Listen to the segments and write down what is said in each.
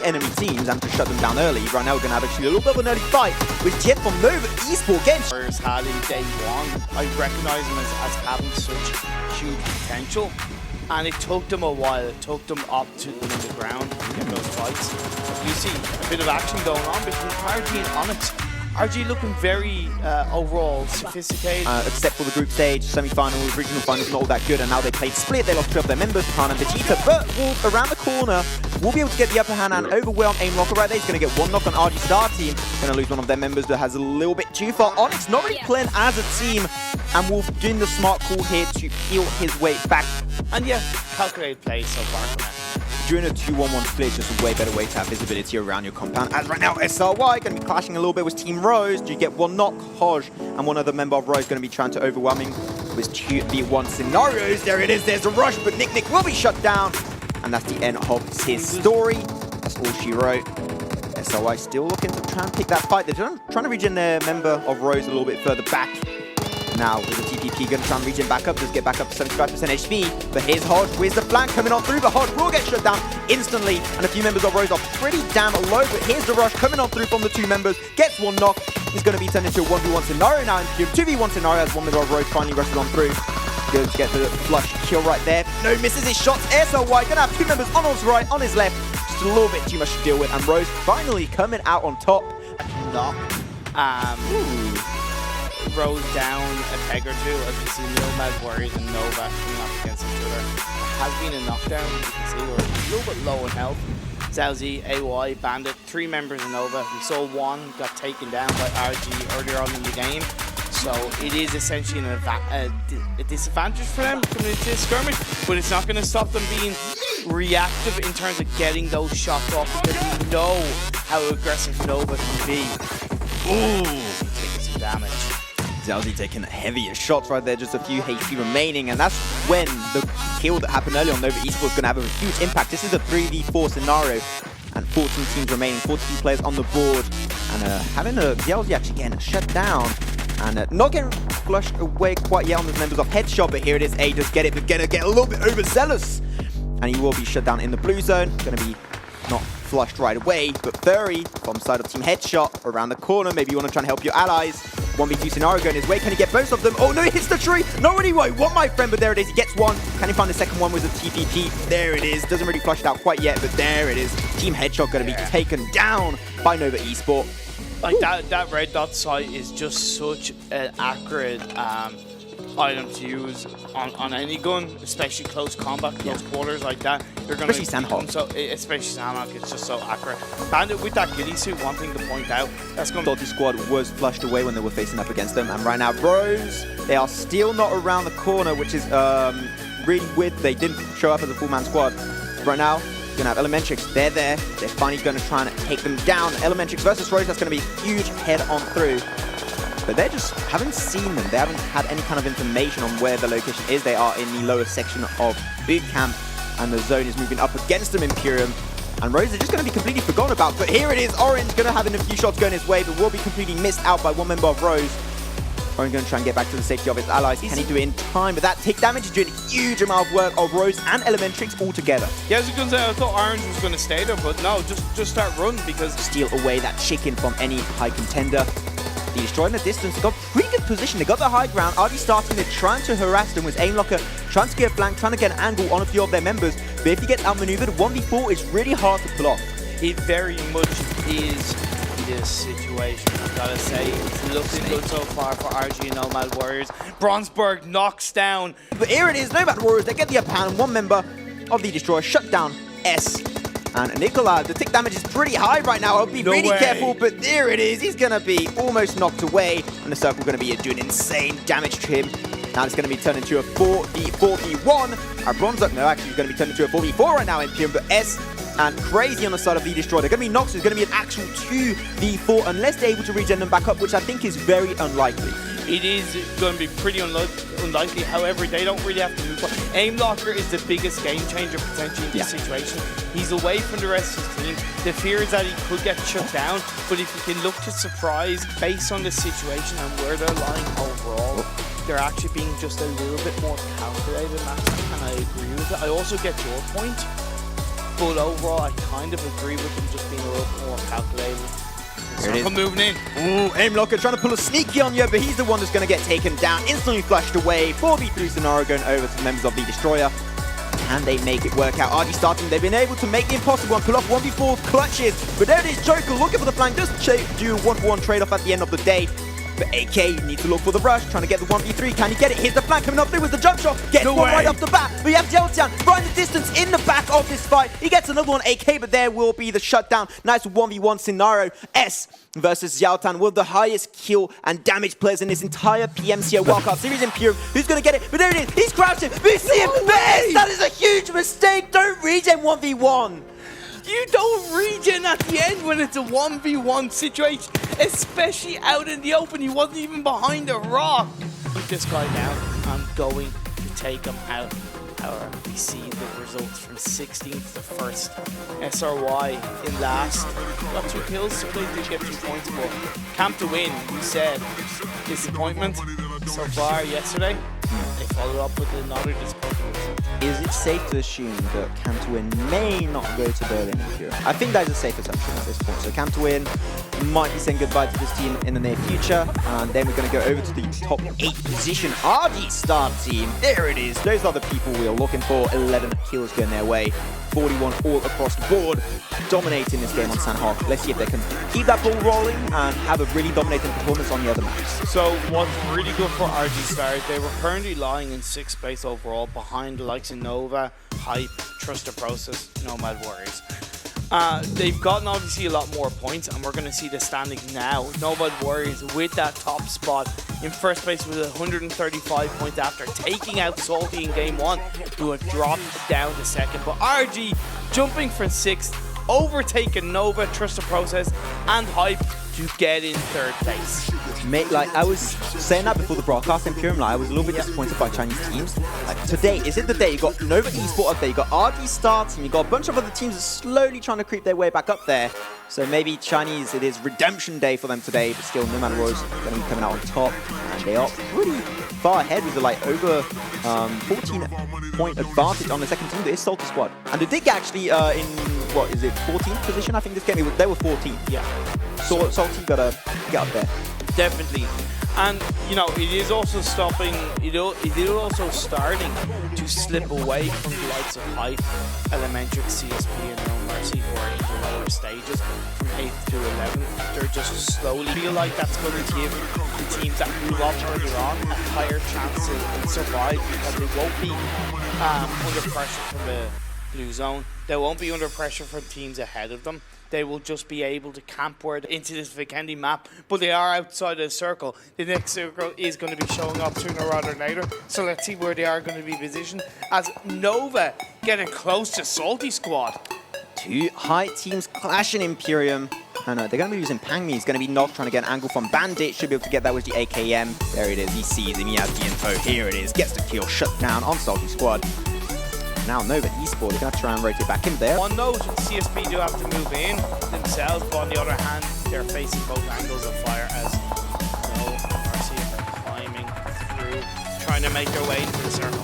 enemy teams and to shut them down early. Right now we're going to have actually a little bit of an early fight with Jet from Nova Esports again. Had in day one, I recognise him as having such huge potential, and it took them a while. It took them up to the ground in those fights. You see a bit of action going on between RG and Onyx. RG looking very overall sophisticated. Except for the group stage, semi-finals, regional finals, not all that good, and now they played split. They lost 2 of their members, Khan and Vegeta, but Wolf around the corner will be able to get the upper hand and overwhelm Aim Locker right there. He's going to get 1 knock on RG Star Team. Going to lose one of their members that has a little bit too far. Onyx not really playing as a team, and Wolf doing the smart call here to peel his way back. And yeah, calculated play so far from him. During a 2-1-1 split, just a way better way to have visibility around your compound. As right now, SRY going to be clashing a little bit with Team Rose. Do you get 1 knock? Hodge and one other member of Rose going to be trying to overwhelming with 2v1 scenarios. There it is, there's a rush, but Nick will be shut down. And that's the end of his story. That's all she wrote. SRY still looking to try and pick that fight. They're trying to regen their member of Rose a little bit further back. Now, with the TPP going to try and regen back up, just get back up to 75% HP. But here's Hodge, where's the flank coming on through, but Hodge will get shut down instantly. And a few members of Rose are pretty damn low, but here's the rush coming on through from the 2 members. Gets 1 knock. He's going to be turned into a 1v1 scenario now. 2v1 scenario as 1 member of Rose finally rushes on through. Good to get the flush kill right there. No, misses his shots. SRY going to have 2 members on his right, on his left. Just a little bit too much to deal with. And Rose finally coming out on top. Knock. Rose down a peg or 2 as we see Nomad Warriors and Nova coming up against each other. There has been a knockdown, you can see we're a little bit low in health. Zalzi, AY, Bandit, 3 members of Nova. We saw 1 got taken down by RG earlier on in the game. So it is essentially a disadvantage for them coming into this skirmish, but it's not going to stop them being reactive in terms of getting those shots off, because we know how aggressive Nova can be. Ooh, taking some damage. Zalzi taking the heaviest shots right there, just a few HP remaining, and that's when the kill that happened earlier on Nova Esports is going to have a huge impact. This is a 3v4 scenario, and 14 teams remaining, 42 players on the board, and having Zalzi actually getting shut down, and not getting flushed away quite yet on the members of Headshot, but here it is, A does get it, but gonna get a little bit overzealous, and he will be shut down in the blue zone. Gonna be not flushed right away, but Furry from side of Team Headshot around the corner. Maybe you want to try and help your allies. 1v2 scenario going his way. Can he get both of them? Oh no, he hits the tree. No, really won't want my friend, but there it is. He gets 1. Can he find the second one with a TPP? There it is. Doesn't really flush it out quite yet, but there it is. Team Headshot going to be taken down by Nova Esports. Like that red dot sight is just such an accurate item to use on any gun, especially close combat, close quarters like that. You're gonna especially Sandhawk. Especially Sandhawk, it's just so accurate. Bandit with that ghillie suit, one thing to point out, that's going to... Dotty squad was flushed away when they were facing up against them, and right now Rose, they are still not around the corner, which is really weird. They didn't show up as a full-man squad. Right now, you're going to have Elementrix, they're there. They're finally going to try and take them down. Elementrix versus Rose, that's going to be a huge head-on through. But they just haven't seen them. They haven't had any kind of information on where the location is. They are in the lower section of boot camp, and the zone is moving up against them, Imperium. And Rose is just going to be completely forgotten about. But here it is, Orange going to have a few shots going his way, but will be completely missed out by 1 member of Rose. Orange going to try and get back to the safety of his allies. Can he do it in time? But that take damage is doing a huge amount of work of Rose and Elementrix all together. Yeah, I was going to say, I thought Orange was going to stay there, but no, just start running, because... Steal away that chicken from any high contender. They destroyed in the distance. They got pretty good position. They got the high ground. RG starting, they're trying to harass them with Aim Locker, trying to get a flank, trying to get an angle on a few of their members. But if you get outmaneuvered, 1v4 is really hard to pull off. It very much is this situation, I've got to say. It's looking good so far for RG and Nomad Warriors. Bronsberg knocks down. But here it is, Nomad Warriors, they get the upper hand. 1 member of the Destroyer shut down, S. And Nicola, the tick damage is pretty high right now. I'll be really careful, but there it is. He's going to be almost knocked away, and the circle going to be doing insane damage to him. Now it's going to be turned into a 4v1. Bronzer, no, actually, it's going to be turned into a 4v4 right now, Imperium, but S and Crazy on the side of the Destroyer. They're going to be knocked, so it's going to be an actual 2v4, unless they're able to regen them back up, which I think is very unlikely. It is going to be pretty unlikely. However, they don't really have to move on. Aim Locker is the biggest game changer potentially in this situation. He's away from the rest of his team. The fear is that he could get shut down, but if he can look to surprise based on the situation and where they're lying overall, they're actually being just a little bit more calculated, and I agree with it. I also get your point. But overall, I kind of agree with them just being a little bit more calculated. Circle moving in. Ooh, Aimlocker trying to pull a sneaky on you, but he's the one that's going to get taken down. Instantly flushed away. 4v3 scenario going over to the members of the Destroyer. Can they make it work out? RG starting, they've been able to make the impossible and pull off 1v4 clutches. But there it is, Joker looking for the flank. Does do 1-for-1 trade-off at the end of the day. But AK needs to look for the rush, trying to get the 1v3. Can he get it? Here's the flank coming up through with the jump shot. Gets one right off the bat. We have Jeltian right in the distance in the back of this fight. He gets another one, AK, but there will be the shutdown. Nice 1v1 scenario. S versus Xiaotan, one of the highest kill and damage players in this entire PMCO Wildcard Series. Imperium, who's going to get it? But there it is. He's crouching. We see him. That is a huge mistake. Don't regen 1v1. You don't regen at the end when it's a 1v1 situation, especially out in the open. He wasn't even behind a rock. Keep this guy down. I'm going to take him out. However, we see the results from 16th to 1st. SRY in last. Got 2 kills, so they did get 2 points. But camp to win, you said. Disappointment so far yesterday. They followed up with another disappointment. Is it safe to assume that Camtwin may not go to Berlin in Europe? I think that is a safe assumption at this point. So Camtwin might be saying goodbye to this team in the near future. And then we're going to go over to the top 8 position. RG Star team. There it is. Those are the people we are looking for. 11 kills going their way. 41 all across the board. Dominating this game on Sanhok. Let's see if they can keep that ball rolling and have a really dominating performance on the other maps. So what's really good for RG Star, they were currently lying in 6th place overall behind the likes of Nova, Hype, Trust the Process, Nomad Warriors. They've gotten obviously a lot more points, and we're going to see the standings now. Nomad Warriors with that top spot in 1st place with 135 points after taking out Salty in game 1, who had dropped down to 2nd. But RG jumping from 6th, overtaking Nova, Trust the Process, and Hype to get in 3rd place. Mate, like I was saying that before the broadcast, Imperium, like I was a little bit disappointed by Chinese teams. Like today, is it the day? You got Nova Esports up there, you got RG Star team, you got a bunch of other teams that are slowly trying to creep their way back up there. So maybe Chinese, it is redemption day for them today, but still Nomad Warriors going to be coming out on top, and they are pretty far ahead with like over 14-point advantage on the 2nd team. There is Salty Squad, and they did actually in what is it 14th position? I think this game they were 14th. Yeah. So Salty gotta get up there. Definitely. And, you know, it is also stopping, it is also starting to slip away from the likes of Hype, Elementric, CSP, and No Mercy, who are in the lower stages from 8th to 11th. They're just slowly feel like that's going to give the teams that move up earlier on a higher chance to survive, because they won't be under pressure from the blue zone. They won't be under pressure from teams ahead of them. They will just be able to camp word into this Vikendi map, but they are outside of the circle. The next circle is going to be showing up sooner rather than later, so let's see where they are going to be positioned. As Nova getting close to Salty Squad. 2 high teams clashing. Imperium. And they're going to be using Pangmi. He's going to be Nox trying to get an angle from Bandit. Should be able to get that with the AKM. There it is. He sees him. He has the info. Here it is. Gets the kill. Shut down on Salty Squad. Now Nova Esports, they're going to have to try and rotate back in there. One note, CSP do have to move in themselves, but on the other hand, they're facing both angles of fire as Mercy are climbing through, trying to make their way into the circle.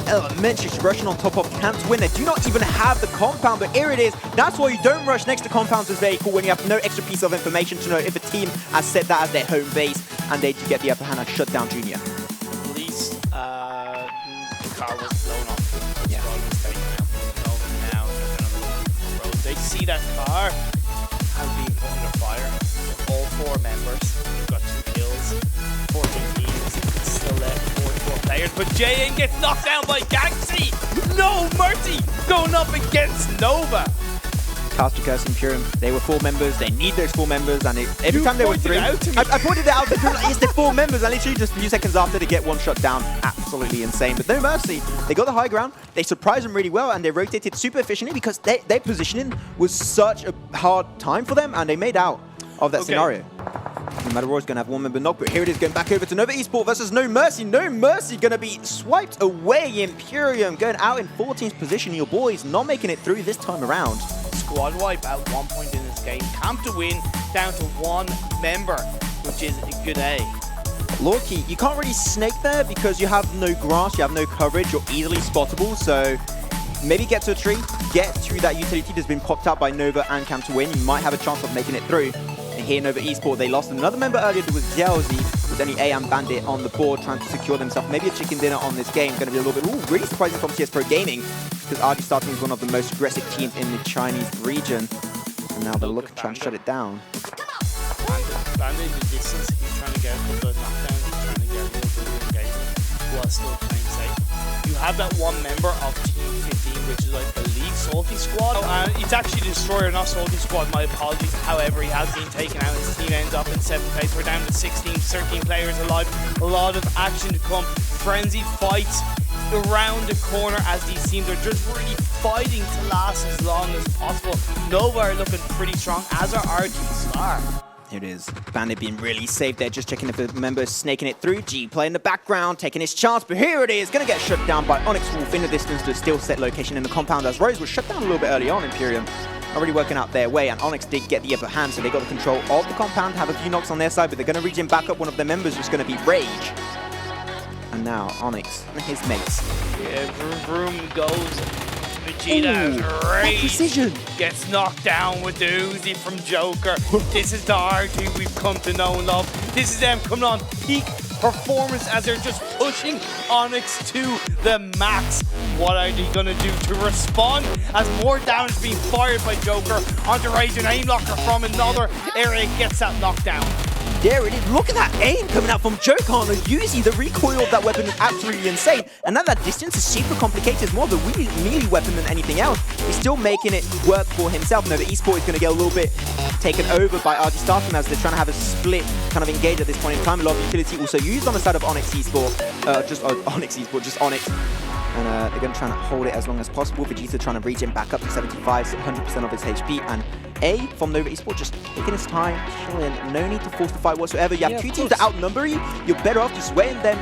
Elementary rushing on top of Camtwin. They do not even have the compound, but here it is. That's why you don't rush next to compounds is very cool when you have no extra piece of information to know if a team has set that as their home base and they get the upper hand and shut down Junior. At least the car was blown up. They see that car has been put under fire. All 4 members. They've got 2 kills, 14 teams, still left 44 players. But JN gets knocked down by Gangxi. No mercy going up against Nova. Caster Curse Imperium, they were 4 members, they need those 4 members, and every time they were 3, I pointed it out, it's the 4 members, and literally just a few seconds after they get one shot down. Absolutely insane, but no mercy. They got the high ground, they surprised them really well, and they rotated super efficiently because their positioning was such a hard time for them, and they made out of that scenario. No matter what, is going to have 1 member knock, but here it is going back over to Nova Esports versus No Mercy. No Mercy going to be swiped away. Imperium going out in 14th position. Your boys not making it through this time around. Squad wipe at 1 point in this game. Camp to win, down to 1 member, which is a good A. Lorky, you can't really snake there because you have no grass, you have no coverage, you're easily spottable, so maybe get to a tree, get to that utility that's been popped out by Nova and Cam to win. You might have a chance of making it through. And here, Nova Esports, they lost another member earlier. There was Zelzy, with only A and Bandit on the board, trying to secure themselves maybe a chicken dinner on this game. Going to be a little bit, really surprising from CS Pro Gaming, because RG Starting is one of the most aggressive teams in the Chinese region. And now they're looking to try and shut it down. Bandit in the distance, he's trying to get a couple of knockdowns, he's trying to get a little bit of engagement while still playing safe. You have that one member of Team 15, which is, I believe, Salty Squad. It's actually Destroyer, not Salty Squad, my apologies. However, he has been taken out. His team ends up in 7th place. We're down to 16, 13 players alive. A lot of action to come. Frenzied fights around the corner as these teams are just really fighting to last as long as possible. Nova are looking pretty strong, as are RG Star. Here it is. Bandit being really safe there, just checking if the member is snaking it through. G play in the background, taking his chance, but here it is. Going to get shut down by Onyx Wolf in the distance to a still set location in the compound, as Rose was shut down a little bit early on. Imperium already working out their way, and Onyx did get the upper hand, so they got the control of the compound, have a few knocks on their side, but they're going to reach in back up. One of their members is going to be Rage. And now Onyx and his mates. Yeah, vroom vroom goes. Vegeta precision gets knocked down with the Uzi from Joker. This is the RG we've come to know and love. This is them coming on peak performance as they're just pushing Onyx to the max. What are they going to do to respond as more damage is being fired by Joker onto Rage, and aim locker from another area gets that knockdown. There it is. Look at that aim coming out from Joker on the Uzi. The recoil of that weapon is absolutely insane. And at that distance is super complicated. It's more of a melee weapon than anything else. He's still making it work for himself. Nova Esports is going to get a little bit taken over by RG Starting as they're trying to have a split kind of engage at this point in time. A lot of utility also used on the side of Onyx Esports. Just Onyx. And they're going to try and hold it as long as possible. Vegeta trying to reach him back up to 75, 100% of his HP. And A from Nova Esports just taking his time, chilling. No need to force the fight whatsoever. You have two teams that outnumber you. You're better off just waiting them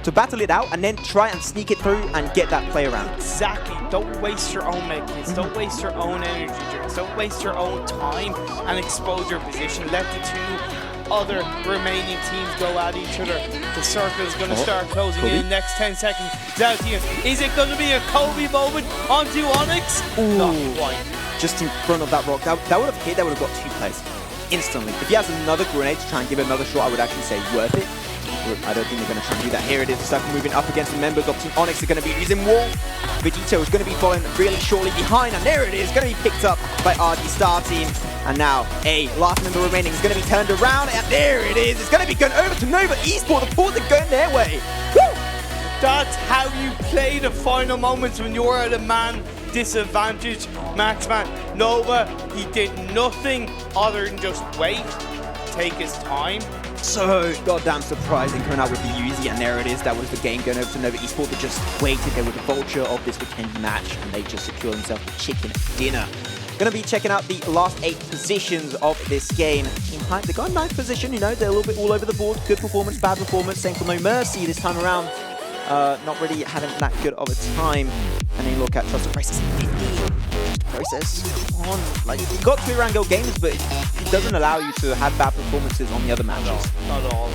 to battle it out and then try and sneak it through and get that play around. Exactly. Don't waste your own medkits. Don't waste your own energy drinks. Don't waste your own time and expose your position. Let the two other remaining teams go at each other. The circle is going to start closing in the next 10 seconds. Is it going to be a Kobe moment onto Onyx? Ooh. Not quite. Just in front of that rock. That would have hit. That would have got 2 plays instantly. If he has another grenade to try and give it another shot, I would actually say worth it. I don't think they're going to try and do that. Here it is, the circle moving up against the members of Team Onyx. Are going to be using Wall. Vegito is going to be following really shortly behind, and there it is, going to be picked up by RG Star Team. And now a last member remaining is going to be turned around, and there it is. It's going to be going over to Nova Esports. The pawns are going their way. Woo! That's how you play the final moments when you're at a man disadvantage. Maxman, Nova, he did nothing other than just wait, take his time. So goddamn surprising coming out with the Uzi, and there it is. That was the game going over to Nova Esports. They just waited. They were the vulture of this weekend match, and they just secured themselves the chicken dinner. Going to be checking out the last 8 positions of this game. Team Hype, they got a nice position, you know, they're a little bit all over the board. Good performance, bad performance. Same for No Mercy this time around. Not really having that good of a time. And then look at Trusted Process 15. Process, come on. Like, you got 2 Rango games, but it doesn't allow you to have bad performances on the other matches. Not at all.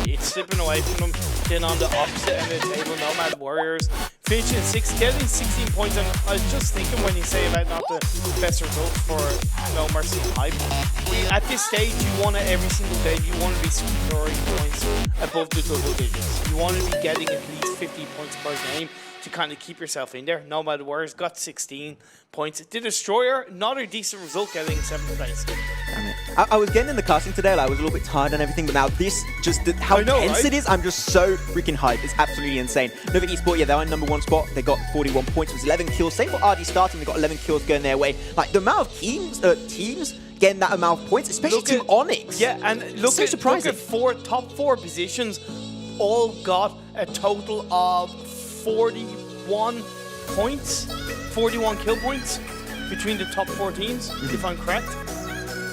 It's slipping away from them. Then on the opposite end of the table, Nomad Warriors finishing 6, getting 16 points. And I was just thinking when you say about not the best result for No Mercy and Hype, at this stage, you want to every single day, you want to be scoring points above the double digits. You want to be getting at least 50 points per game to kind of keep yourself in there. Nomad Warriors got 16 points. The Destroyer, not a decent result, getting 7th place. Damn it. I was getting in the casting today, like, I was a little bit tired and everything, but now this, just how intense it is, I'm just so freaking hyped. It's absolutely insane. Nova Esports, yeah, they're in #1 spot. They got 41 points. It was 11 kills. Same for RG Starting. They got 11 kills going their way. Like, the amount of teams getting that amount of points, especially Team Onyx. Yeah, and look at top 4 positions, all got a total of 41 points, 41 kill points between the top 4 teams, if I'm correct.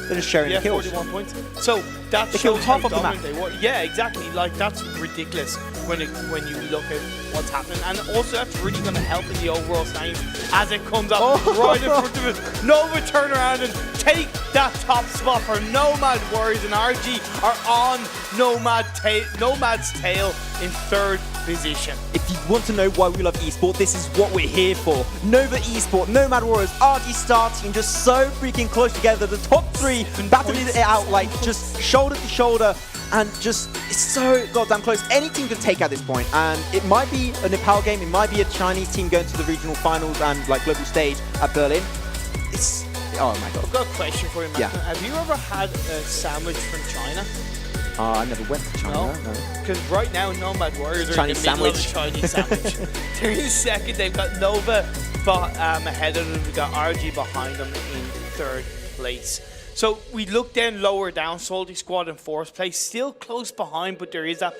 They're just sharing the kills. 41 points. So that they shows killed half how of the map. dominant they were. Yeah, exactly. Like, that's ridiculous. when you look at what's happening. And also that's really going to help in the overall standings as it comes up right in front of it. Nova turn around and take that top spot for Nomad Warriors, and RG are on Nomad's tail in third position. If you want to know why we love esport, this is what we're here for. Nova Esport, Nomad Warriors, RG Star Team, just so freaking close together. The top three battling it out like just shoulder to shoulder, and just it's so goddamn close. Any team could take at this point, and it might be a Nepal game, it might be a Chinese team going to the regional finals and like global stage at Berlin. It's oh my god. I've got a question for you, Matt. Yeah. Have you ever had a sandwich from China? I never went to China. No. Because right now Nomad Warriors are Chinese in the middle sandwich. of a Chinese sandwich. They're in second. They've got Nova ahead of them. We've got RG behind them in third place. So we look then lower down. Salty Squad in fourth place. Still close behind, but there is that